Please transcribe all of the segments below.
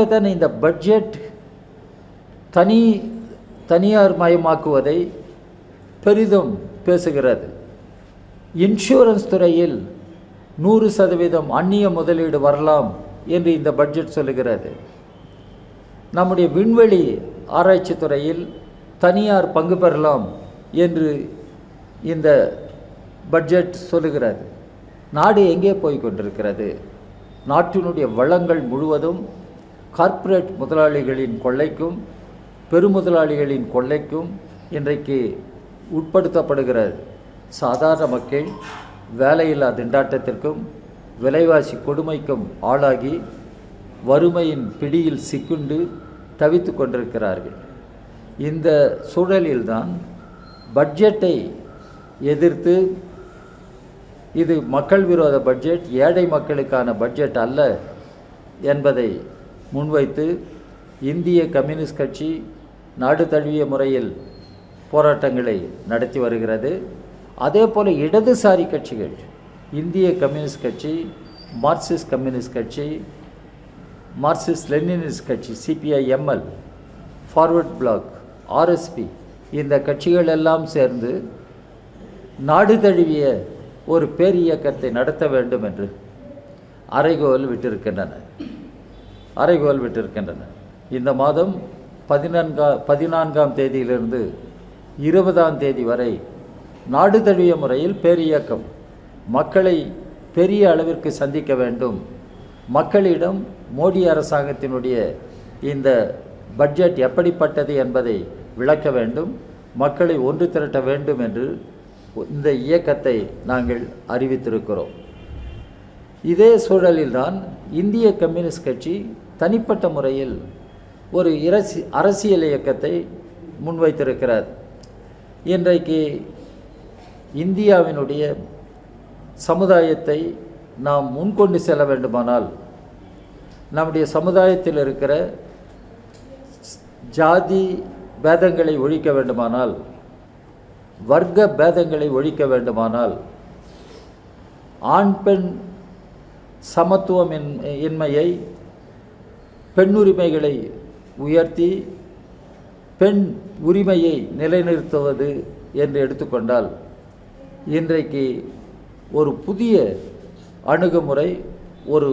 தான் இந்த பட்ஜெட் தனியார் மயமாக்குவதை பெரிதும் பேசுகிறது. இன்சூரன்ஸ் துறையில் 100% அந்நிய முதலீடு வரலாம் என்று இந்த பட்ஜெட் சொல்லுகிறது. நம்முடைய விண்வெளி ஆராய்ச்சி துறையில் தனியார் பங்கு பெறலாம் என்று இந்த பட்ஜெட் சொல்லுகிறது. நாடு எங்கே போய் கொண்டிருக்கிறது? நாட்டினுடைய வளங்கள் முழுவதும் கார்ப்பரேட் முதலாளிகளின் கொள்ளைக்கும் பெருமுதலாளிகளின் கொள்ளைக்கும் இன்றைக்கு உட்படுத்தப்படுகிறது. சாதாரண மக்கள் வேலையில்லா திண்டாட்டத்திற்கும் விலைவாசி கொடுமைக்கும் ஆளாகி வறுமையின் பிடியில் சிக்குண்டு தவித்து கொண்டிருக்கிறார்கள். இந்த சூழலில்தான் பட்ஜெட்டை எதிர்த்து இது மக்கள் விரோத பட்ஜெட், ஏழை மக்களுக்கான பட்ஜெட் அல்ல என்பதை முன்வைத்து இந்திய கம்யூனிஸ்ட் கட்சி நாடு தழுவிய முறையில் போராட்டங்களை நடத்தி வருகிறது. அதே போல் இடதுசாரி கட்சிகள், இந்திய கம்யூனிஸ்ட் கட்சி, மார்க்சிஸ்ட் கம்யூனிஸ்ட் கட்சி, மார்க்சிஸ்ட் லெனினிஸ்ட் கட்சி CPI-ML, ஃபார்வர்ட் பிளாக், RSP, இந்த கட்சிகள் எல்லாம் சேர்ந்து நாடு தழுவிய ஒரு பேர் இயக்கத்தை நடத்த வேண்டும் என்று அறைகோல் விட்டிருக்கின்றன. இந்த மாதம் 14ஆம் தேதியிலிருந்து 20ஆம் தேதி வரை நாடு தழுவிய முறையில் பேர் இயக்கம் மக்களை பெரிய அளவிற்கு சந்திக்க வேண்டும். மக்களிடம் மோடி அரசாங்கத்தினுடைய இந்த பட்ஜெட் எப்படிப்பட்டது என்பதை விளக்க வேண்டும், மக்களை ஒன்று திரட்ட வேண்டும் என்று இந்த இயக்கத்தை நாங்கள் அறிவித்திருக்கிறோம். இதே சூழலில்தான் இந்திய கம்யூனிஸ்ட் கட்சி தனிப்பட்ட முறையில் ஒரு அரசியல் இயக்கத்தை முன்வைத்திருக்கிறார். இன்றைக்கு இந்தியாவினுடைய சமுதாயத்தை நாம் முன்கொண்டு செல்ல வேண்டுமானால், நம்முடைய சமுதாயத்தில் இருக்கிற ஜாதி பேதங்களை ஒழிக்க வேண்டுமானால், வர்க்க பேதங்களை ஒழிக்க வேண்டுமானால், ஆண் பெண் சமத்துவம் இன்மையை, பெண்ணுரிமைகளை உயர்த்தி பெண் உரிமையை நிலைநிறுத்துவது என்று எடுத்துக்கொண்டால், இன்றைக்கு ஒரு புதிய அணுகுமுறை, ஒரு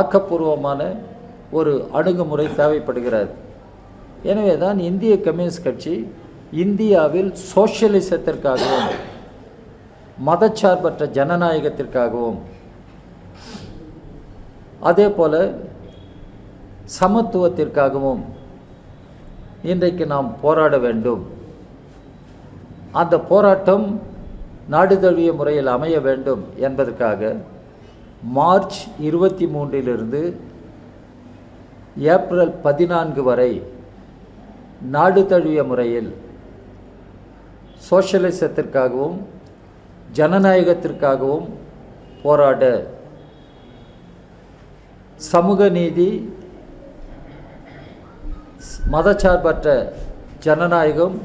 ஆக்கப்பூர்வமான ஒரு அணுகுமுறை தேவைப்படுகிறது. எனவே தான் இந்திய கம்யூனிஸ்ட் கட்சி இந்தியாவில் சோஷியலிசத்திற்காகவும் மதச்சார்பற்ற ஜனநாயகத்திற்காகவும் அதே போல சமத்துவத்திற்காகவும் இன்றைக்கு நாம் போராட வேண்டும். அந்த போராட்டம் நாடு தழுவிய முறையில் அமைய வேண்டும் என்பதற்காக மார்ச் 23 ஏப்ரல் 14 வரை நாடு தழுவிய முறையில் சோஷலிசத்திற்காகவும் ஜனநாயகத்திற்காகவும் போராட சமூக நீதி, மதச்சார்பற்ற ஜனநாயகம்,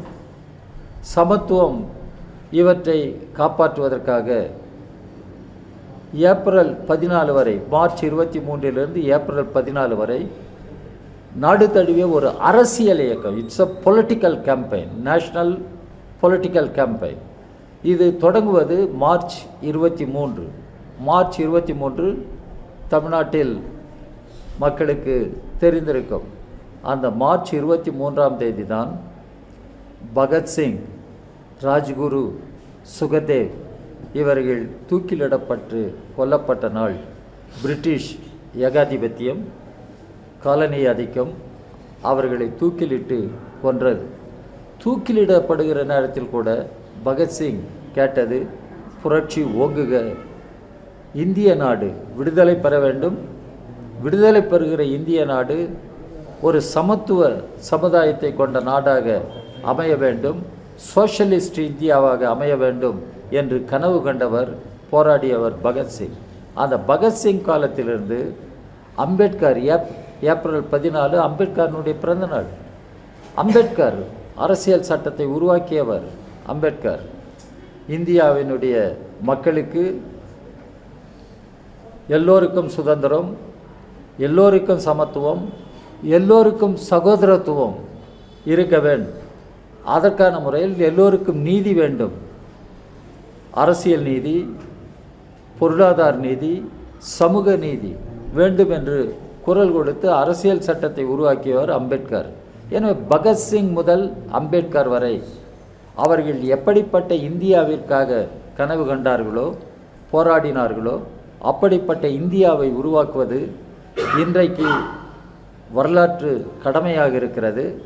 சமத்துவம் இவற்றை காப்பாற்றுவதற்காக ஏப்ரல் 14 வரை, மார்ச் 23 ஏப்ரல் 14 வரை நாடு தழுவிய ஒரு அரசியல் இயக்கம், it's a political campaign, national political campaign. இது தொடங்குவது மார்ச் 23 தமிழ்நாட்டில் மக்களுக்கு தெரிந்திருக்கும். அந்த மார்ச் 23ஆம் தேதி தான் பகத்சிங், ராஜ்குரு, சுகதேவ் இவர்கள் தூக்கிலிடப்பட்டு கொல்லப்பட்ட நாள். பிரிட்டிஷ் ஏகாதிபத்தியம், காலனி ஆதிக்கம் அவர்களை தூக்கிலிட்டு கொன்றது. தூக்கிலிடப்படுகிற நேரத்தில் கூட பகத்சிங் கேட்டது, புரட்சி ஓங்குக, இந்திய நாடு விடுதலை பெற வேண்டும், விடுதலை பெறுகிற இந்திய நாடு ஒரு சமத்துவ சமுதாயத்தை கொண்ட நாடாக அமைய வேண்டும், சோஷலிஸ்ட் இந்தியாவாக அமைய வேண்டும் என்று கனவு கண்டவர், போராடியவர் பகத்சிங். அந்த பகத்சிங் காலத்திலிருந்து அம்பேத்கர், ஏப்ரல் 14 அம்பேத்கருடைய பிறந்த நாள். அம்பேத்கர் அரசியல் சட்டத்தை உருவாக்கியவர். அம்பேத்கர் இந்தியாவினுடைய மக்களுக்கு எல்லோருக்கும் சுதந்திரம், எல்லோருக்கும் சமத்துவம், எல்லோருக்கும் சகோதரத்துவம் இருக்க வேண்டும். அதற்கான முறையில் எல்லோருக்கும் நீதி வேண்டும். அரசியல் நீதி, பொருளாதார நீதி, சமூக நீதி வேண்டும் என்று குரல் கொடுத்து அரசியல் சட்டத்தை உருவாக்கியவர் அம்பேத்கர். எனவே பகத்சிங் முதல் அம்பேத்கர் வரை அவர்கள் எப்படிப்பட்ட இந்தியாவிற்காக கனவு கண்டார்களோ, போராடினார்களோ, அப்படிப்பட்ட இந்தியாவை உருவாக்குவது இன்றைக்கு வரலாற்று கடமையாக இருக்கிறது.